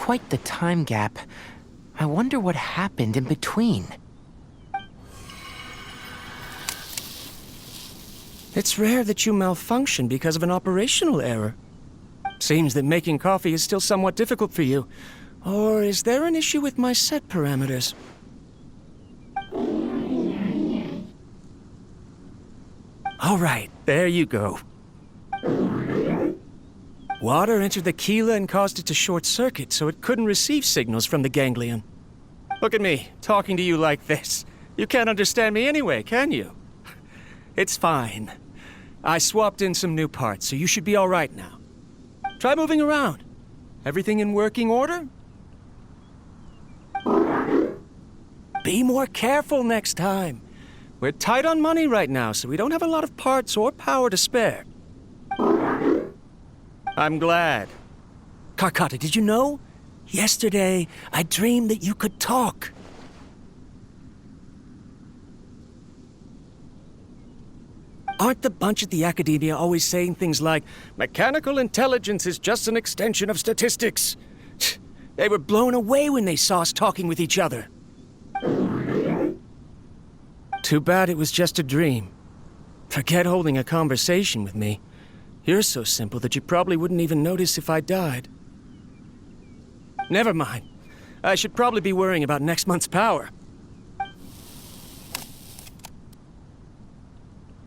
quite the time gap. I wonder what happened in between. It's rare that you malfunction because of an operational error. Seems that making coffee is still somewhat difficult for you. Or is there an issue with my set parameters? All right, there you go. Water entered the chela and caused it to short-circuit, so it couldn't receive signals from the ganglion. Look at me, talking to you like this. You can't understand me anyway, can you? It's fine. I swapped in some new parts, so you should be all right now. Try moving around. Everything in working order? Be more careful next time. We're tight on money right now, so we don't have a lot of parts or power to spare. I'm glad. Karkata, did you know? Yesterday, I dreamed that you could talk. Aren't the bunch at the Academia always saying things like, mechanical intelligence is just an extension of statistics? They were blown away when they saw us talking with each other. Too bad it was just a dream. Forget holding a conversation with me. You're so simple that you probably wouldn't even notice if I died. Never mind. I should probably be worrying about next month's power.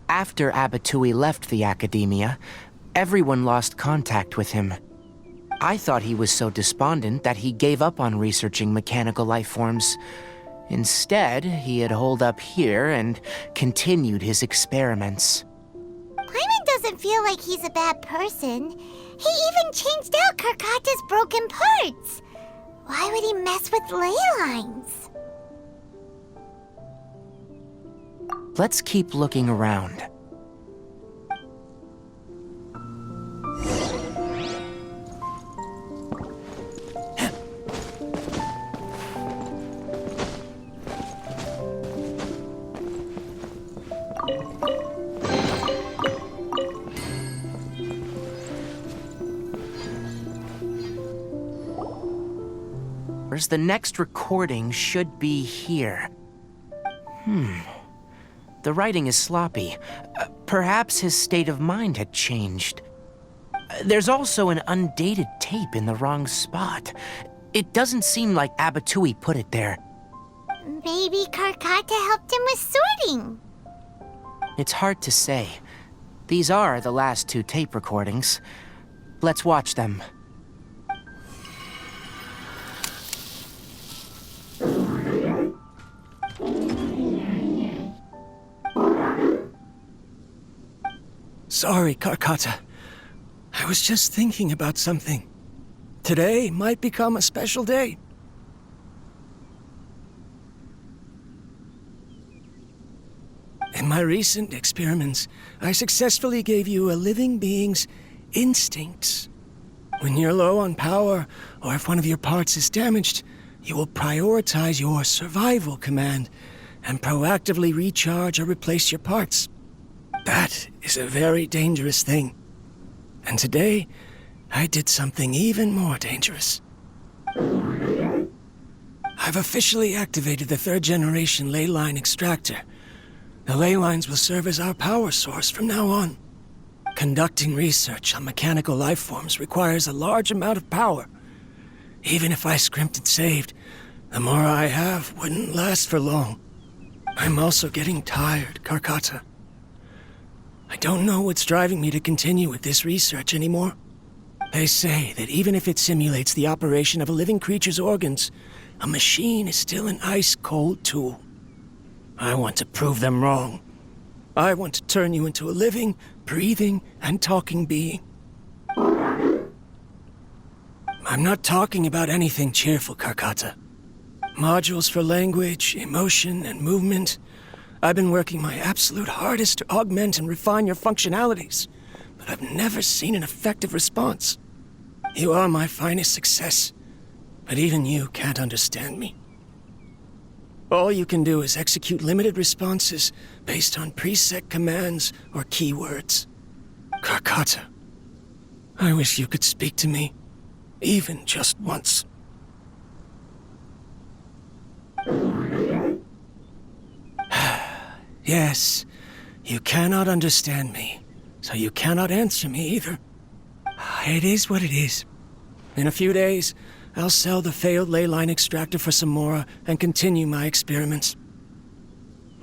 After Abatui left the Academia, everyone lost contact with him. I thought he was so despondent that he gave up on researching mechanical life forms. Instead, he had holed up here and continued his experiments. Paimon doesn't feel like he's a bad person. He even changed out Karkata's broken parts. Why would he mess with ley lines? Let's keep looking around. The next recording should be here. The writing is sloppy. Perhaps his state of mind had changed. There's also an undated tape in the wrong spot. It doesn't seem like Abatui put it there. Maybe Karkata helped him with sorting. It's hard to say. These are the last two tape recordings. Let's watch them. Sorry, Karkata. I was just thinking about something. Today might become a special day. In my recent experiments, I successfully gave you a living being's instincts. When you're low on power, or if one of your parts is damaged, you will prioritize your survival command and proactively recharge or replace your parts. That is a very dangerous thing. And today, I did something even more dangerous. I've officially activated the third-generation ley line extractor. The ley lines will serve as our power source from now on. Conducting research on mechanical life forms requires a large amount of power. Even if I scrimped and saved, the more I have wouldn't last for long. I'm also getting tired, Karkata. I don't know what's driving me to continue with this research anymore. They say that even if it simulates the operation of a living creature's organs, a machine is still an ice-cold tool. I want to prove them wrong. I want to turn you into a living, breathing, and talking being. I'm not talking about anything cheerful, Karkata. Modules for language, emotion, and movement. I've been working my absolute hardest to augment and refine your functionalities, but I've never seen an effective response. You are my finest success, but even you can't understand me. All you can do is execute limited responses based on preset commands or keywords. Karkata, I wish you could speak to me, even just once. Yes, you cannot understand me, so you cannot answer me either. It is what it is. In a few days, I'll sell the failed ley line extractor for some more and continue my experiments.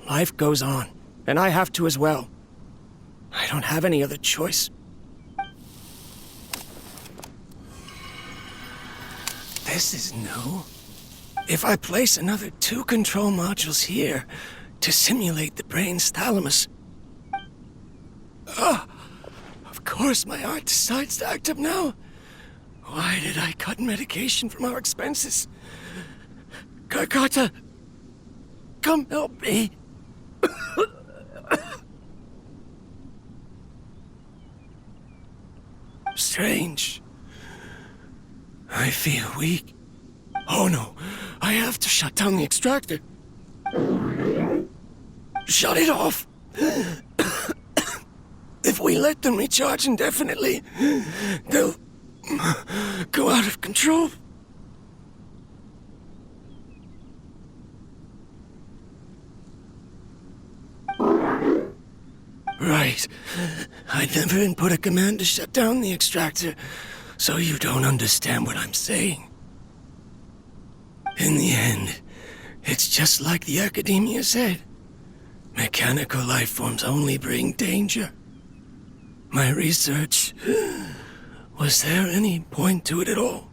Life goes on, and I have to as well. I don't have any other choice. This is new. If I place another 2 control modules here to simulate the brain's thalamus... Of course my heart decides to act up now. Why did I cut medication from our expenses? Karkata, come help me. Strange. I feel weak. Oh no, I have to shut down the extractor. Shut it off. If we let them recharge indefinitely, they'll go out of control. Right. I never input a command to shut down the extractor, so you don't understand what I'm saying. In the end, it's just like the academia said. Mechanical life forms only bring danger. My research... Was there any point to it at all?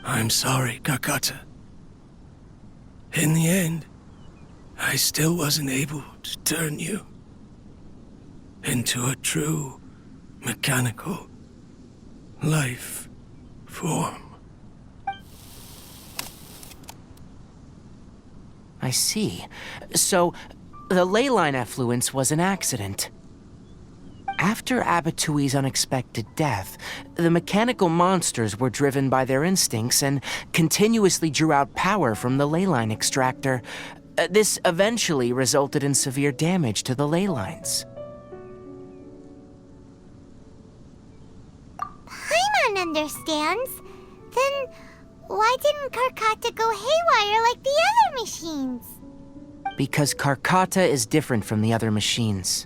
I'm sorry, Kakata. In the end, I still wasn't able to turn you into a true mechanical life form. I see. So, the ley line effluence was an accident. After Abatui's unexpected death, the mechanical monsters were driven by their instincts and continuously drew out power from the ley line extractor. This eventually resulted in severe damage to the ley lines. Paimon understands. Then why didn't Karkata go haywire like the other machines? Because Karkata is different from the other machines.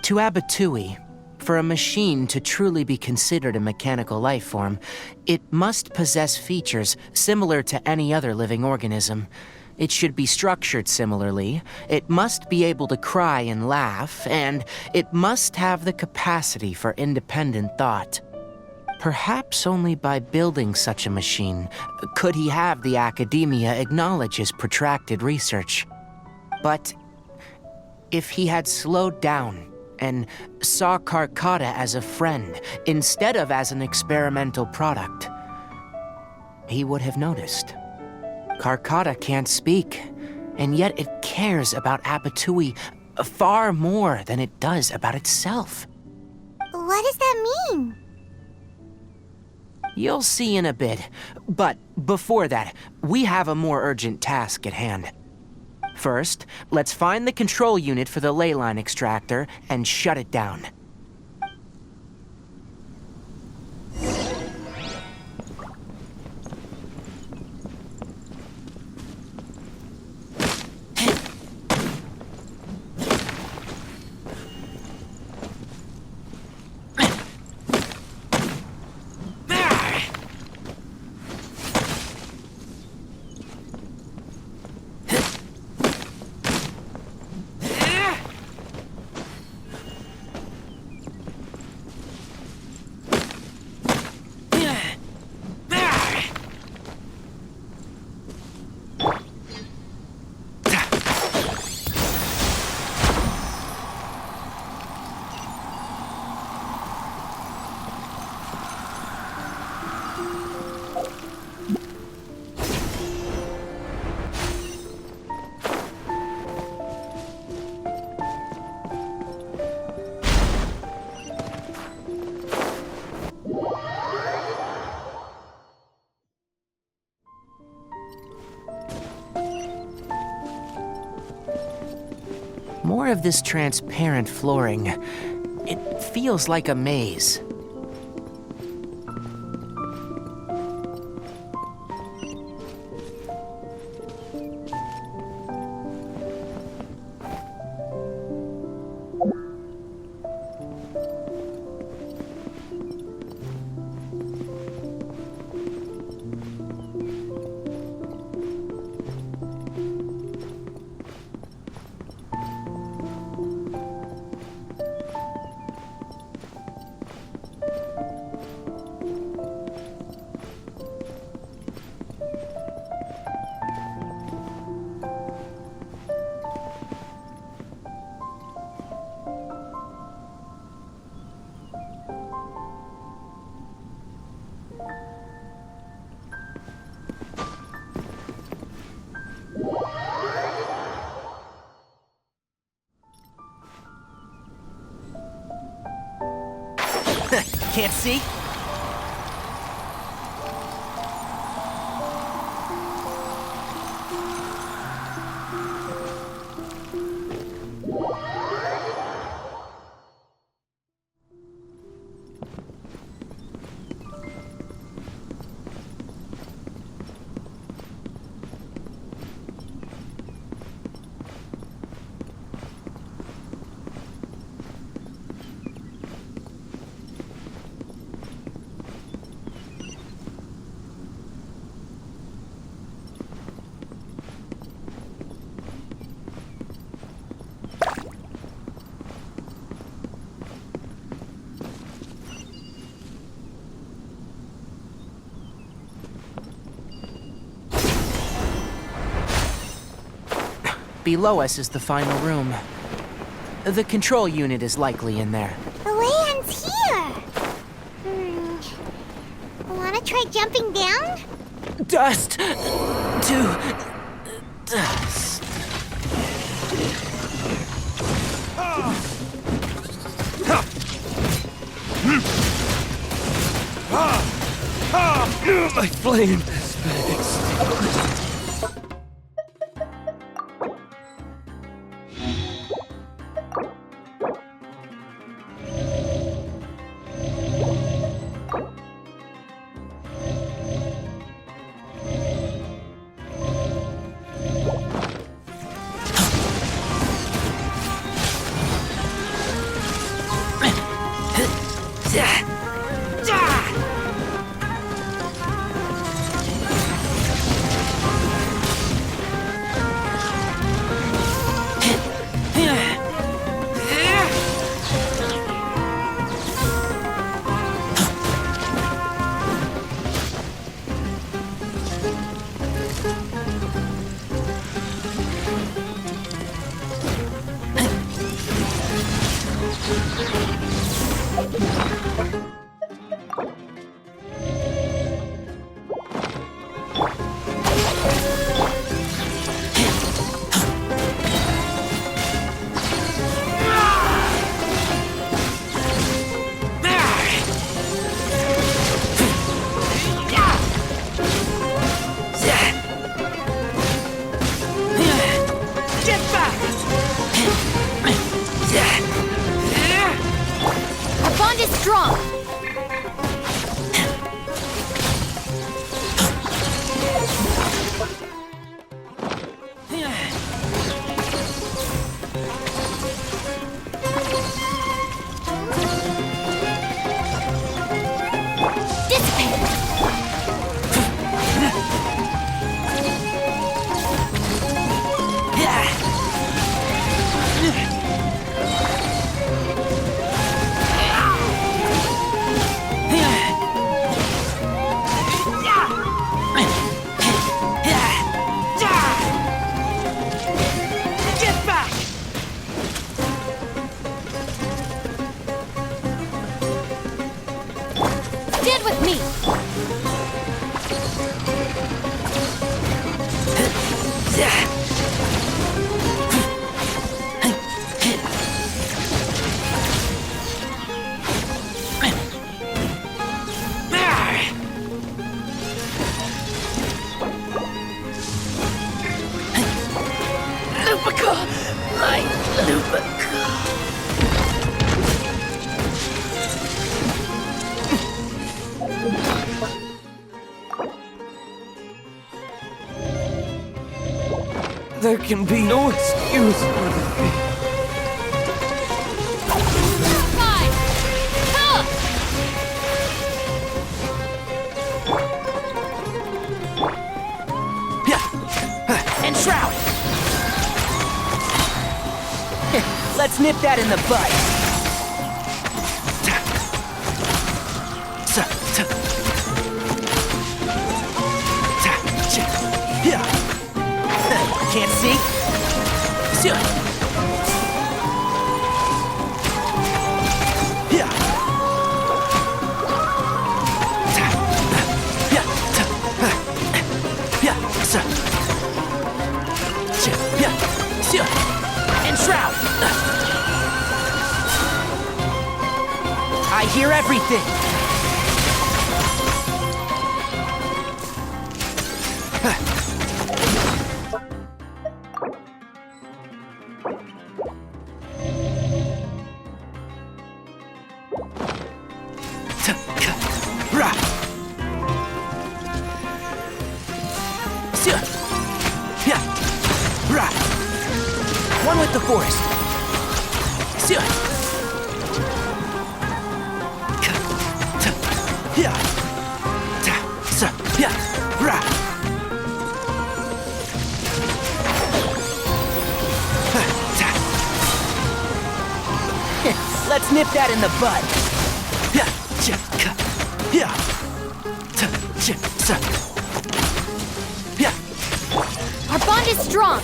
To Abatui, for a machine to truly be considered a mechanical life form, it must possess features similar to any other living organism. It should be structured similarly, it must be able to cry and laugh, and it must have the capacity for independent thought. Perhaps only by building such a machine could he have the academia acknowledge his protracted research. But if he had slowed down and saw Karkata as a friend instead of as an experimental product, he would have noticed. Karkata can't speak, and yet it cares about Abatui far more than it does about itself. What does that mean? You'll see in a bit, but before that, we have a more urgent task at hand. First, let's find the control unit for the ley line extractor and shut it down. More of this transparent flooring. It feels like a maze. Can't see? Below us is the final room. The control unit is likely in there. The Leon's here! Wanna try jumping down? Dust to dust. My flame is fixed. Strong! There can be no excuse for defeat. And Shroud! Let's nip that in the bud. Can't see? And Shroud! I hear everything! One with the forest. Let's nip that in the bud. Our bond is strong.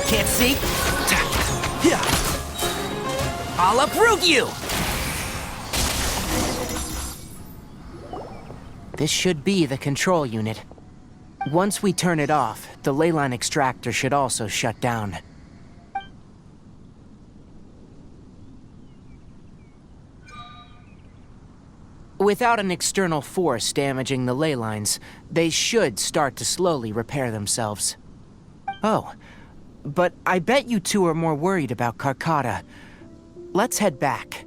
Can't see? I'll uproot you! This should be the control unit. Once we turn it off, the ley line extractor should also shut down. Without an external force damaging the ley lines, they should start to slowly repair themselves. Oh, but I bet you two are more worried about Karkata. Let's head back.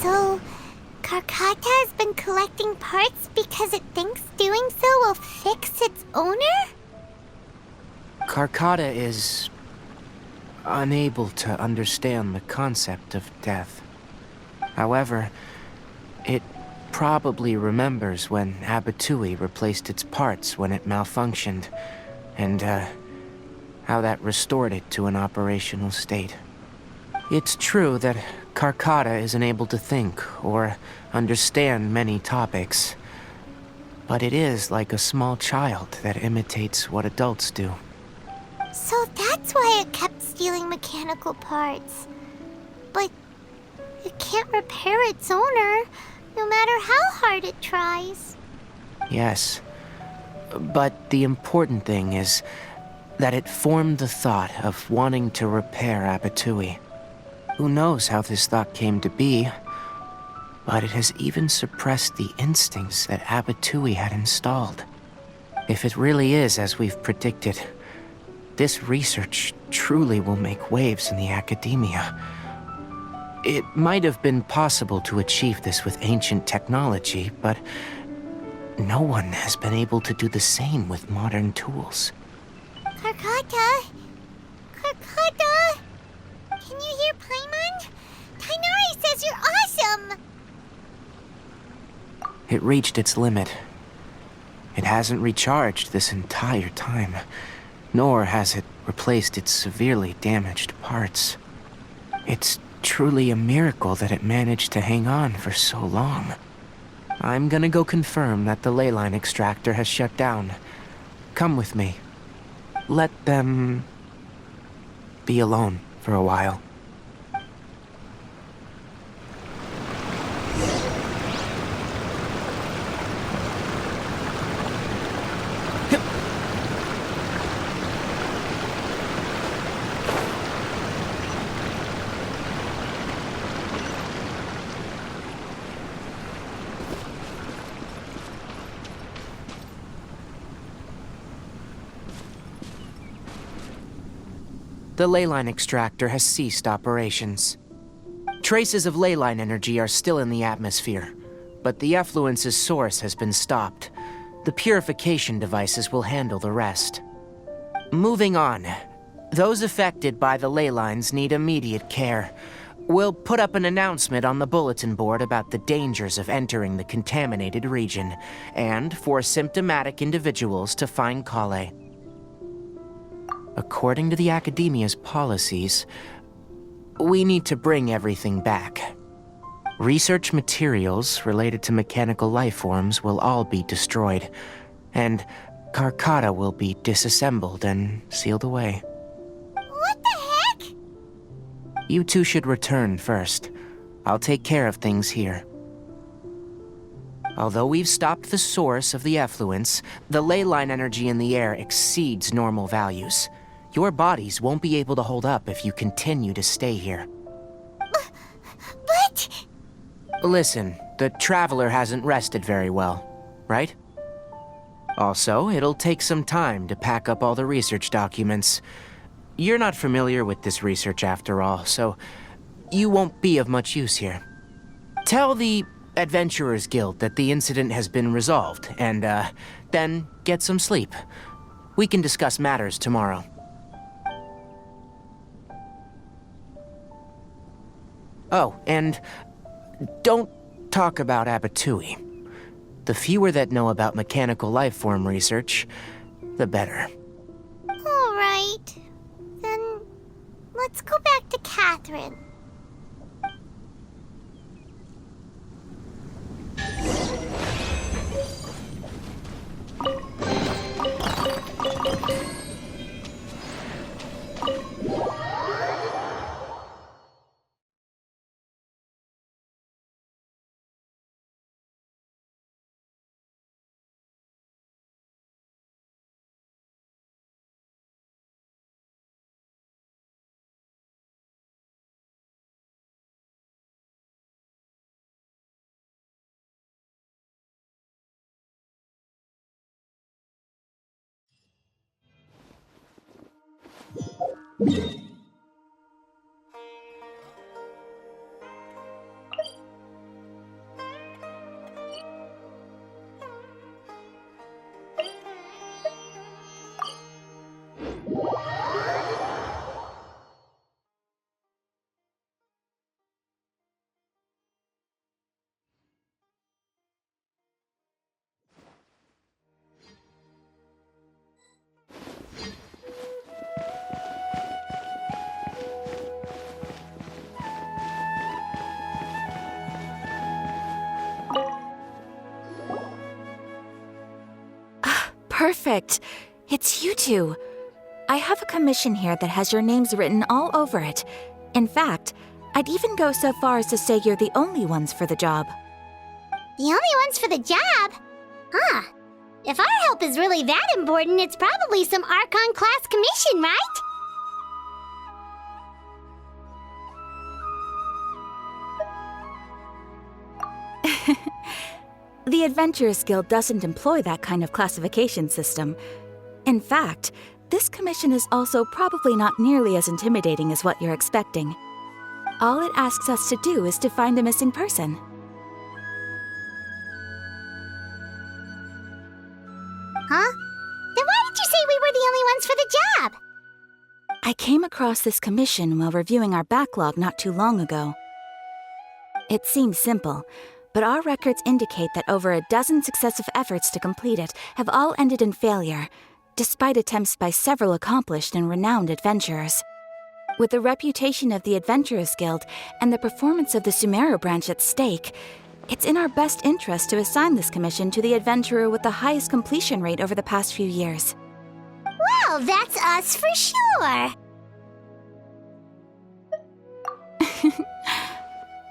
So, Karkata has been collecting parts because it thinks doing so will fix its owner? Karkata is unable to understand the concept of death. However, it probably remembers when Abatui replaced its parts when it malfunctioned, and how that restored it to an operational state. It's true that Karkata isn't able to think or understand many topics, but it is like a small child that imitates what adults do. So that's why it kept stealing mechanical parts. But it can't repair its owner, no matter how hard it tries. Yes, but the important thing is, that it formed the thought of wanting to repair Abatui. Who knows how this thought came to be, but it has even suppressed the instincts that Abatui had installed. If it really is as we've predicted, this research truly will make waves in the academia. It might have been possible to achieve this with ancient technology, but no one has been able to do the same with modern tools. Karkata? Karkata? Can you hear Paimon? Tainari says you're awesome! It reached its limit. It hasn't recharged this entire time, nor has it replaced its severely damaged parts. It's truly a miracle that it managed to hang on for so long. I'm gonna go confirm that the ley line extractor has shut down. Come with me. Let them be alone for a while. The ley line extractor has ceased operations. Traces of ley line energy are still in the atmosphere, but the effluence's source has been stopped. The purification devices will handle the rest. Moving on. Those affected by the ley lines need immediate care. We'll put up an announcement on the bulletin board about the dangers of entering the contaminated region, and for symptomatic individuals to find Kale. According to the Academia's policies, we need to bring everything back. Research materials related to mechanical life forms will all be destroyed, and Karkata will be disassembled and sealed away. What the heck? You two should return first. I'll take care of things here. Although we've stopped the source of the effluence, the ley line energy in the air exceeds normal values. Your bodies won't be able to hold up if you continue to stay here. But... Listen, the Traveler hasn't rested very well, right? Also, it'll take some time to pack up all the research documents. You're not familiar with this research after all, so you won't be of much use here. Tell the Adventurers Guild that the incident has been resolved, and, then get some sleep. We can discuss matters tomorrow. Oh, and don't talk about Abatui. The fewer that know about mechanical life form research, the better. All right. Then let's go back to Catherine. Perfect. It's you two. I have a commission here that has your names written all over it. In fact, I'd even go so far as to say you're the only ones for the job. The only ones for the job? Huh. If our help is really that important, it's probably some Archon-class commission, right? The Adventurers Guild doesn't employ that kind of classification system. In fact, this commission is also probably not nearly as intimidating as what you're expecting. All it asks us to do is to find a missing person. Huh? Then why did you say we were the only ones for the job? I came across this commission while reviewing our backlog not too long ago. It seems simple, but our records indicate that over a dozen successive efforts to complete it have all ended in failure, despite attempts by several accomplished and renowned adventurers. With the reputation of the Adventurers Guild and the performance of the Sumeru branch at stake, it's in our best interest to assign this commission to the adventurer with the highest completion rate over the past few years. Well, that's us for sure.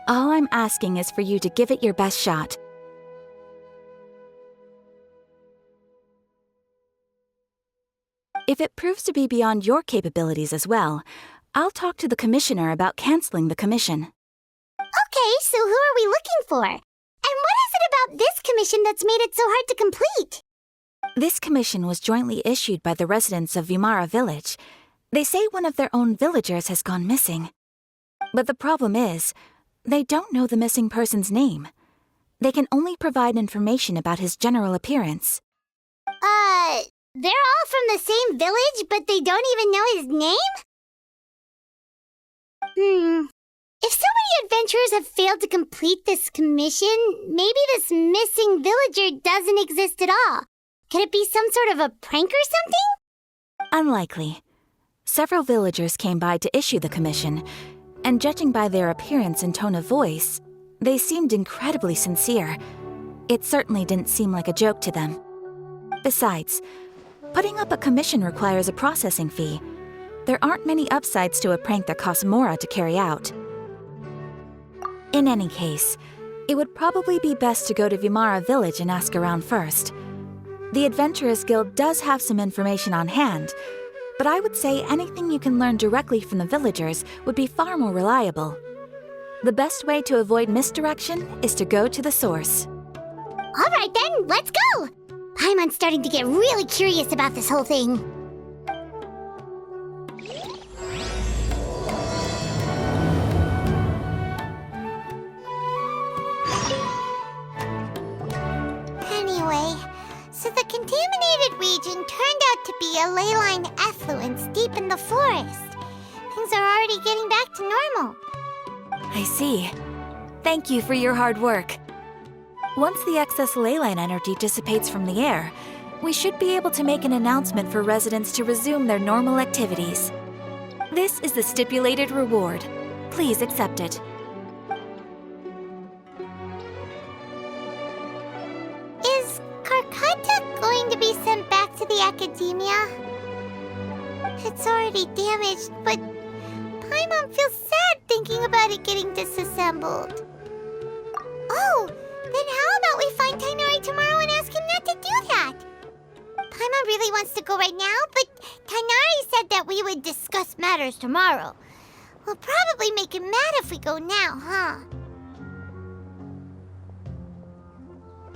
All I'm asking is for you to give it your best shot. If it proves to be beyond your capabilities as well, I'll talk to the commissioner about canceling the commission. Okay, so who are we looking for? And what is it about this commission that's made it so hard to complete? This commission was jointly issued by the residents of Vimara Village. They say one of their own villagers has gone missing. But the problem is, they don't know the missing person's name. They can only provide information about his general appearance. They're all from the same village, but they don't even know his name? If so many adventurers have failed to complete this commission, maybe this missing villager doesn't exist at all. Could it be some sort of a prank or something? Unlikely. Several villagers came by to issue the commission, and judging by their appearance and tone of voice, they seemed incredibly sincere. It certainly didn't seem like a joke to them. Besides, putting up a commission requires a processing fee. There aren't many upsides to a prank that costs Mora to carry out. In any case, it would probably be best to go to Vimara Village and ask around first. The Adventurers Guild does have some information on hand, but I would say anything you can learn directly from the villagers would be far more reliable. The best way to avoid misdirection is to go to the source. All right then, let's go! Paimon's starting to get really curious about this whole thing. Anyway, so the contaminated region turned out to be a ley line effluence deep in the forest. Things are already getting back to normal. I see. Thank you for your hard work. Once the excess ley line energy dissipates from the air, we should be able to make an announcement for residents to resume their normal activities. This is the stipulated reward. Please accept it. Is Karkata going to be sent back to the academia? It's already damaged, but Paimon feels sad thinking about it getting disassembled. Oh, then how about we find Tainari tomorrow and ask him not to do that? Paimon really wants to go right now, but Tainari said that we would discuss matters tomorrow. We'll probably make him mad if we go now, huh?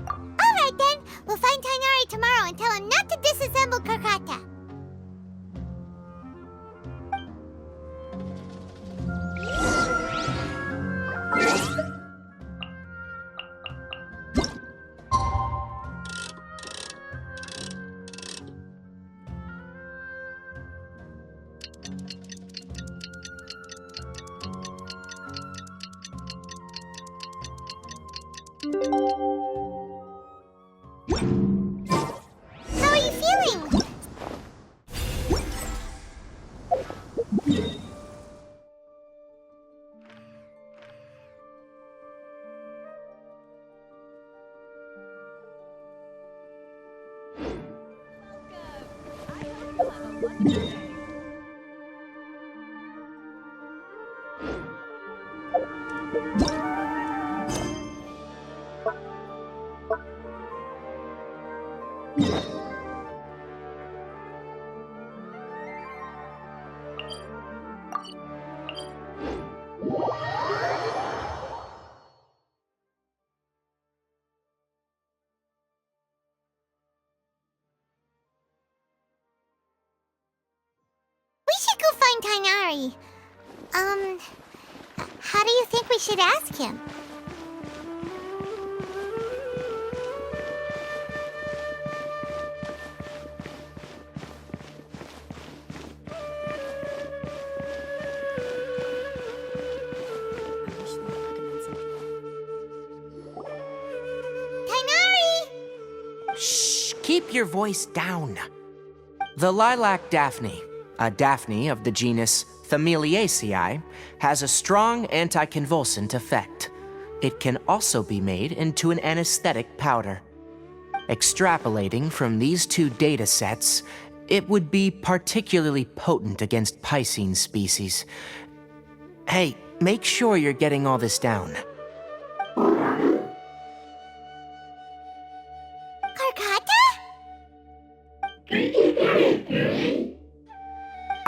Alright then, we'll find Tainari tomorrow and tell him not to disassemble Karkata. How are you feeling? Tighnari. How do you think we should ask him? Tighnari! Shh, keep your voice down. The lilac daphne, a daphne of the genus Thameliaceae, has a strong anticonvulsant effect. It can also be made into an anesthetic powder. Extrapolating from these two data sets, it would be particularly potent against Piscine species. Hey, make sure you're getting all this down. Karkata?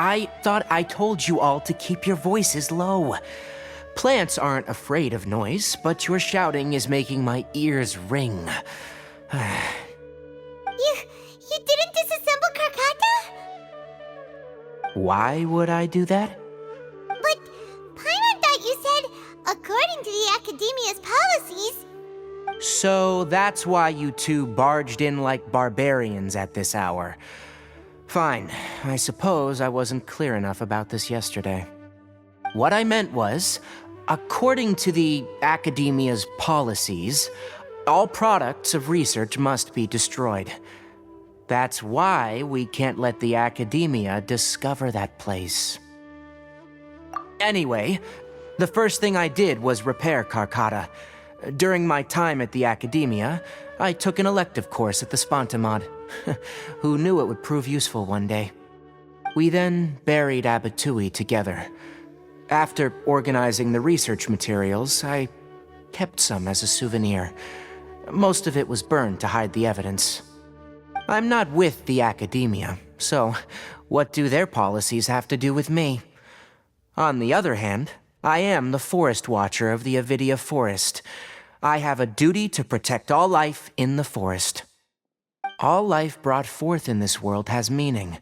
I thought I told you all to keep your voices low. Plants aren't afraid of noise, but your shouting is making my ears ring. You didn't disassemble Karkata? Why would I do that? But Paimon thought you said, according to the Academia's policies... So that's why you two barged in like barbarians at this hour. Fine, I suppose I wasn't clear enough about this yesterday. What I meant was, according to the Academia's policies, all products of research must be destroyed. That's why we can't let the Academia discover that place. Anyway, the first thing I did was repair Karkata. During my time at the Academia, I took an elective course at the Spontamod. Who knew it would prove useful one day? We then buried Abatui together. After organizing the research materials, I kept some as a souvenir. Most of it was burned to hide the evidence. I'm not with the Academia, so what do their policies have to do with me? On the other hand, I am the Forest Watcher of the Avidia Forest. I have a duty to protect all life in the forest. All life brought forth in this world has meaning,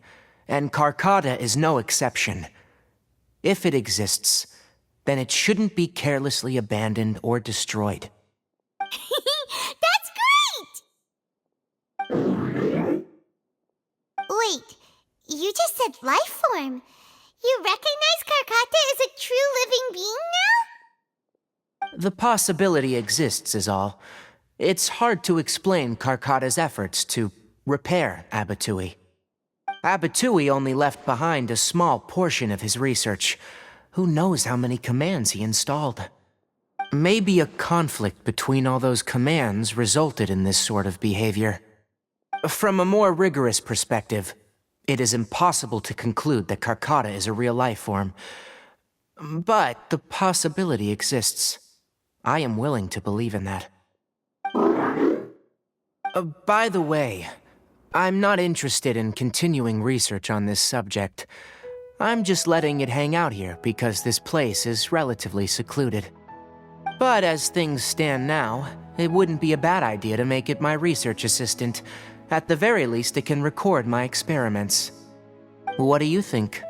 and Karkata is no exception. If it exists, then it shouldn't be carelessly abandoned or destroyed. That's great! Wait, you just said life form. You recognize Karkata as a true living being now? The possibility exists is all. It's hard to explain Karkata's efforts to repair Abatui. Abatui only left behind a small portion of his research. Who knows how many commands he installed? Maybe a conflict between all those commands resulted in this sort of behavior. From a more rigorous perspective, it is impossible to conclude that Karkata is a real life form. But the possibility exists. I am willing to believe in that. By the way, I'm not interested in continuing research on this subject. I'm just letting it hang out here because this place is relatively secluded. But as things stand now, it wouldn't be a bad idea to make it my research assistant. At the very least, it can record my experiments. What do you think?